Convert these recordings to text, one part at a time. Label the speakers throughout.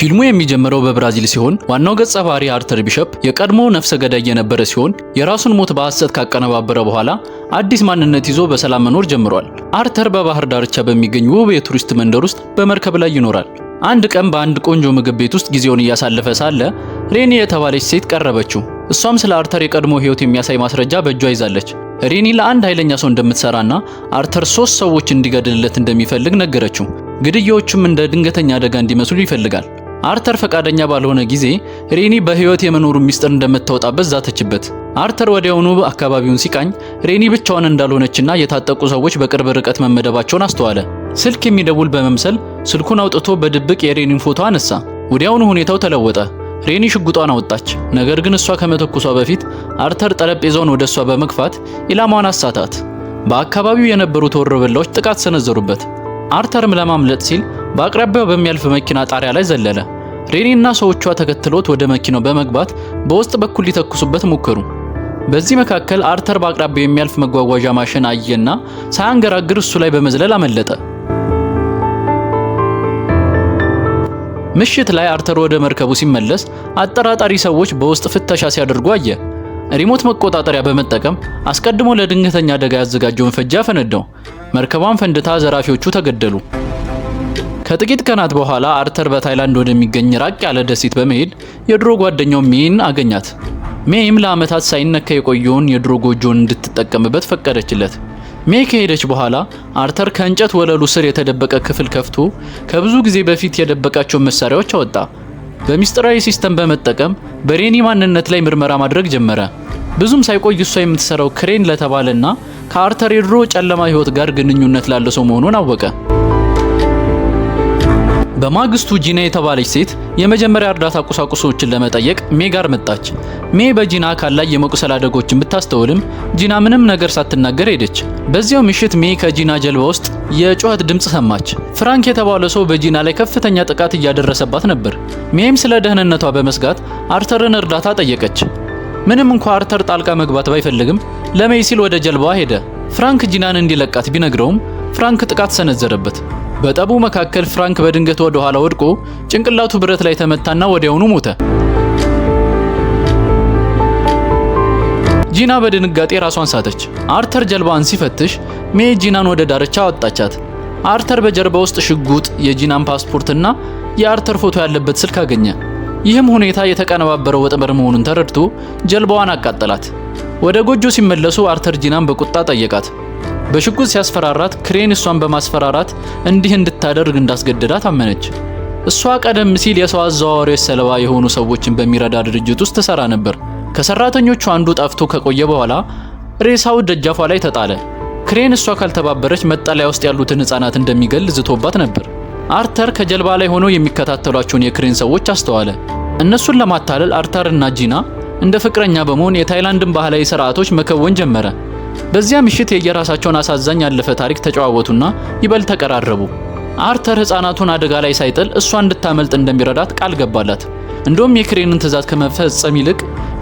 Speaker 1: ፊልሙ የሚጀምረው በብራዚል ሲሆን ዋናው ገጸ ባህሪ አርተር ቢሸፕ የቀድሞ ነፍሰ ገዳይ የነበረ ሲሆን የራሱን ሞት በሐሰት ካቀነባበረ በኋላ አዲስ ማንነት ይዞ በሰላም መኖር ጀምሯል። አርተር በባህር ዳርቻ በሚገኝ ውብ የቱሪስት መንደር ውስጥ በመርከብ ላይ ይኖራል። አንድ ቀን በአንድ ቆንጆ ምግብ ቤት ውስጥ ጊዜውን እያሳለፈ ሳለ ሬኒ የተባለች ሴት ቀረበችው። እሷም ስለ አርተር የቀድሞ ህይወት የሚያሳይ ማስረጃ በእጇ ይዛለች። ሬኒ ለአንድ ኃይለኛ ሰው እንደምትሰራና አርተር 3 ሰዎች እንዲገድልለት እንደሚፈልግ ነገረችው። ግድያዎቹም እንደ ድንገተኛ አደጋ እንዲመስሉ ይፈልጋል። አርተር ፈቃደኛ ባልሆነ ጊዜ ሬኒ በህይወት የመኖሩ ሚስጥር እንደምታወጣበት ዛተችበት። አርተር ወዲያውኑ አካባቢውን ሲቃኝ ሬኒ ብቻዋን እንዳልሆነችና የታጠቁ ሰዎች በቅርብ ርቀት መመደባቸውን አስተዋለ። ስልክ የሚደውል በመምሰል ስልኩን አውጥቶ በድብቅ የሬኒን ፎቶ አነሳ። ወዲያውኑ ሁኔታው ተለወጠ። ሬኒ ሽጉጧን አወጣች። ነገር ግን እሷ ከመተኮሷ በፊት አርተር ጠረጴዛውን ወደ እሷ በመግፋት ኢላማዋን አሳታት። በአካባቢው የነበሩ ተወሮበላዎች ጥቃት ሰነዘሩበት። አርተርም ለማምለጥ ሲል በአቅራቢያው በሚያልፍ መኪና ጣሪያ ላይ ዘለለ። ሬኒና ሰዎቿ ተከትሎት ወደ መኪናው በመግባት በውስጥ በኩል ሊተኩሱበት ሞከሩ። በዚህ መካከል አርተር በአቅራቢያው የሚያልፍ መጓጓዣ ማሽን አየና ሳያንገራግር እሱ ላይ በመዝለል አመለጠ። ምሽት ላይ አርተር ወደ መርከቡ ሲመለስ አጠራጣሪ ሰዎች በውስጥ ፍተሻ ሲያደርጉ አየ። ሪሞት መቆጣጠሪያ በመጠቀም አስቀድሞ ለድንገተኛ አደጋ ያዘጋጀውን ፈንጂ አፈነዳው። መርከቧን ፈንድታ ዘራፊዎቹ ተገደሉ። ከጥቂት ቀናት በኋላ አርተር በታይላንድ ወደሚገኝ ራቅ ያለ ደሴት በመሄድ የድሮ ጓደኛው ሜይን አገኛት። ሜይም ለዓመታት ሳይነካ የቆየውን የድሮ ጎጆውን እንድትጠቀምበት ፈቀደችለት። ሜይ ከሄደች በኋላ አርተር ከእንጨት ወለሉ ስር የተደበቀ ክፍል ከፍቶ ከብዙ ጊዜ በፊት የደበቃቸውን መሳሪያዎች አወጣ። በሚስጥራዊ ሲስተም በመጠቀም በሬኒ ማንነት ላይ ምርመራ ማድረግ ጀመረ። ብዙም ሳይቆይ እሷ የምትሰራው ክሬን ለተባለና ከአርተር የድሮ ጨለማ ህይወት ጋር ግንኙነት ላለው ሰው መሆኑን አወቀ። በማግስቱ ጂና የተባለች ሴት የመጀመሪያ እርዳታ ቁሳቁሶችን ለመጠየቅ ሜይ ጋር መጣች። ሜይ በጂና አካል ላይ የመቁሰል አደጋዎችን ብታስተውልም ጂና ምንም ነገር ሳትናገር ሄደች። በዚያው ምሽት ሜይ ከጂና ጀልባ ውስጥ የጩኸት ድምጽ ሰማች። ፍራንክ የተባለ ሰው በጂና ላይ ከፍተኛ ጥቃት እያደረሰባት ነበር። ሜይም ስለ ደህንነቷ በመስጋት አርተርን እርዳታ ጠየቀች። ምንም እንኳ አርተር ጣልቃ መግባት ባይፈልግም ለሜይ ሲል ወደ ጀልባዋ ሄደ። ፍራንክ ጂናን እንዲለቃት ቢነግረውም ፍራንክ ጥቃት ሰነዘረበት። በጠቡ መካከል ፍራንክ በድንገት ወደ ኋላ ወድቆ ጭንቅላቱ ብረት ላይ ተመታና ወዲያውኑ ሞተ። ጂና በድንጋጤ ራሷን ሳተች። አርተር ጀልባዋን ሲፈትሽ ሜይ ጂናን ወደ ዳርቻ አወጣቻት። አርተር በጀርባ ውስጥ ሽጉጥ፣ የጂናን ፓስፖርትና የአርተር ፎቶ ያለበት ስልክ አገኘ። ይህም ሁኔታ የተቀነባበረው ወጥመድ መሆኑን ተረድቶ ጀልባዋን አቃጠላት። ወደ ጎጆ ሲመለሱ አርተር ጂናን በቁጣ ጠየቃት። በሽጉጥ ሲያስፈራራት ክሬን እሷን በማስፈራራት እንዲህ እንድታደርግ እንዳስገደዳት አመነች። እሷ ቀደም ሲል የሰው አዘዋዋሪዎች ሰለባ የሆኑ ሰዎችን በሚረዳ ድርጅት ውስጥ ትሰራ ነበር። ከሰራተኞቹ አንዱ ጠፍቶ ከቆየ በኋላ ሬሳው ደጃፏ ላይ ተጣለ። ክሬን እሷ ካልተባበረች መጠለያ ውስጥ ያሉትን ህፃናት እንደሚገል ዝቶባት ነበር። አርተር ከጀልባ ላይ ሆኖ የሚከታተሏቸውን የክሬን ሰዎች አስተዋለ። እነሱን ለማታለል አርተርና ጂና እንደ ፍቅረኛ በመሆን የታይላንድን ባህላዊ ስርዓቶች መከወን ጀመረ። በዚያ ምሽት የየራሳቸውን አሳዛኝ ያለፈ ታሪክ ተጨዋወቱና ይበልጥ ተቀራረቡ። አርተር ህፃናቱን አደጋ ላይ ሳይጥል እሷ እንድታመልጥ እንደሚረዳት ቃል ገባላት። እንደውም የክሬንን ትዕዛዝ ከመፈጸም ይልቅ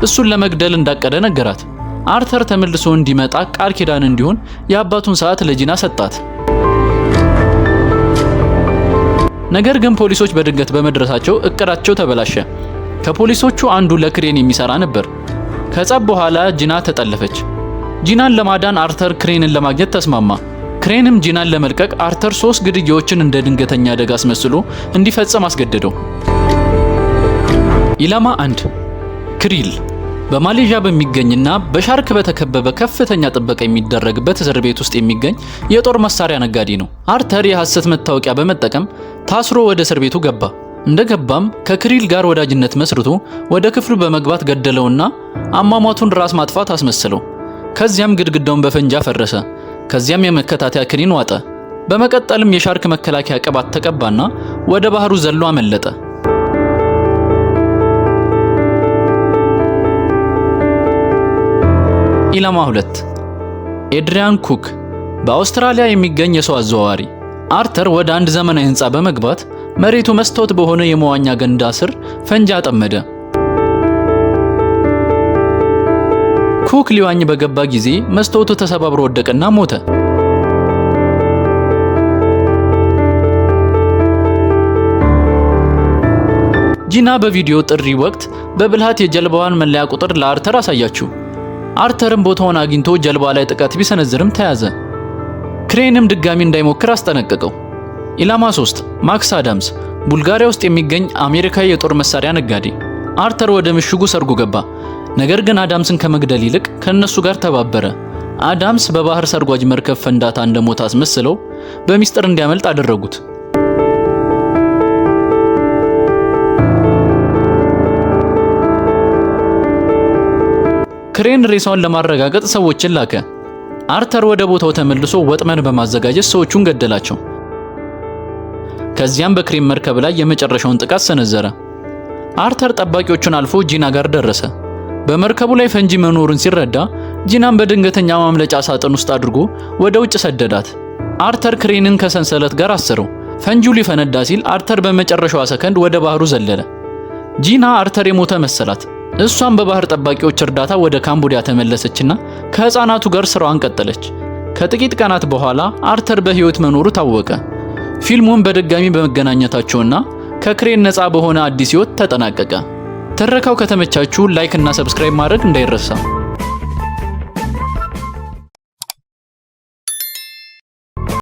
Speaker 1: እሱን ለመግደል እንዳቀደ ነገራት። አርተር ተመልሶ እንዲመጣ ቃል ኪዳን እንዲሆን የአባቱን ሰዓት ለጂና ሰጣት። ነገር ግን ፖሊሶች በድንገት በመድረሳቸው እቅዳቸው ተበላሸ። ከፖሊሶቹ አንዱ ለክሬን የሚሰራ ነበር። ከጸብ በኋላ ጂና ተጠለፈች። ጂናን ለማዳን አርተር ክሬንን ለማግኘት ተስማማ። ክሬንም ጂናን ለመልቀቅ አርተር 3 ግድያዎችን እንደ ድንገተኛ አደጋ አስመስሎ እንዲፈጸም አስገደደው። ኢላማ 1 ክሪል በማሌዥያ በሚገኝና በሻርክ በተከበበ ከፍተኛ ጥበቃ የሚደረግበት እስር ቤት ውስጥ የሚገኝ የጦር መሳሪያ ነጋዴ ነው። አርተር የሐሰት መታወቂያ በመጠቀም ታስሮ ወደ እስር ቤቱ ገባ። እንደገባም ከክሪል ጋር ወዳጅነት መስርቶ ወደ ክፍሉ በመግባት ገደለውና አሟሟቱን ራስ ማጥፋት አስመሰለው። ከዚያም ግድግዳውን በፈንጂ አፈረሰ። ከዚያም የመከታተያ ክኒን ዋጠ። በመቀጠልም የሻርክ መከላከያ ቅባት ተቀባና ወደ ባህሩ ዘሎ አመለጠ። ኢላማ 2 ኤድሪያን ኩክ በአውስትራሊያ የሚገኝ የሰው አዘዋዋሪ። አርተር ወደ አንድ ዘመናዊ ህንጻ በመግባት መሬቱ መስታወት በሆነ የመዋኛ ገንዳ ስር ፈንጂ አጠመደ። ኩክ ሊዋኝ በገባ ጊዜ መስታወቱ ተሰባብሮ ወደቀና ሞተ። ጂና በቪዲዮ ጥሪ ወቅት በብልሃት የጀልባዋን መለያ ቁጥር ለአርተር አሳያችው። አርተርም ቦታውን አግኝቶ ጀልባ ላይ ጥቃት ቢሰነዝርም ተያዘ። ክሬንም ድጋሚ እንዳይሞክር አስጠነቀቀው። ኢላማ 3 ማክስ አዳምስ ቡልጋሪያ ውስጥ የሚገኝ አሜሪካዊ የጦር መሳሪያ ነጋዴ። አርተር ወደ ምሽጉ ሰርጎ ገባ። ነገር ግን አዳምስን ከመግደል ይልቅ ከነሱ ጋር ተባበረ። አዳምስ በባህር ሰርጓጅ መርከብ ፈንዳታ እንደሞተ አስመስለው በሚስጥር እንዲያመልጥ አደረጉት። ክሬን ሬሳውን ለማረጋገጥ ሰዎችን ላከ። አርተር ወደ ቦታው ተመልሶ ወጥመድ በማዘጋጀት ሰዎቹን ገደላቸው። ከዚያም በክሬን መርከብ ላይ የመጨረሻውን ጥቃት ሰነዘረ። አርተር ጠባቂዎቹን አልፎ ጂና ጋር ደረሰ። በመርከቡ ላይ ፈንጂ መኖሩን ሲረዳ ጂናን በድንገተኛ ማምለጫ ሳጥን ውስጥ አድርጎ ወደ ውጭ ሰደዳት። አርተር ክሬንን ከሰንሰለት ጋር አሰረው። ፈንጂው ሊፈነዳ ሲል አርተር በመጨረሻዋ ሰከንድ ወደ ባህሩ ዘለለ። ጂና አርተር የሞተ መሰላት። እሷም በባህር ጠባቂዎች እርዳታ ወደ ካምቦዲያ ተመለሰችና ከህፃናቱ ጋር ስራዋን ቀጠለች። ከጥቂት ቀናት በኋላ አርተር በህይወት መኖሩ ታወቀ። ፊልሙን በድጋሚ በመገናኘታቸውና ከክሬን ነፃ በሆነ አዲስ ህይወት ተጠናቀቀ። ትረካው ከተመቻችሁ ላይክ እና ሰብስክራይብ ማድረግ እንዳይረሳ።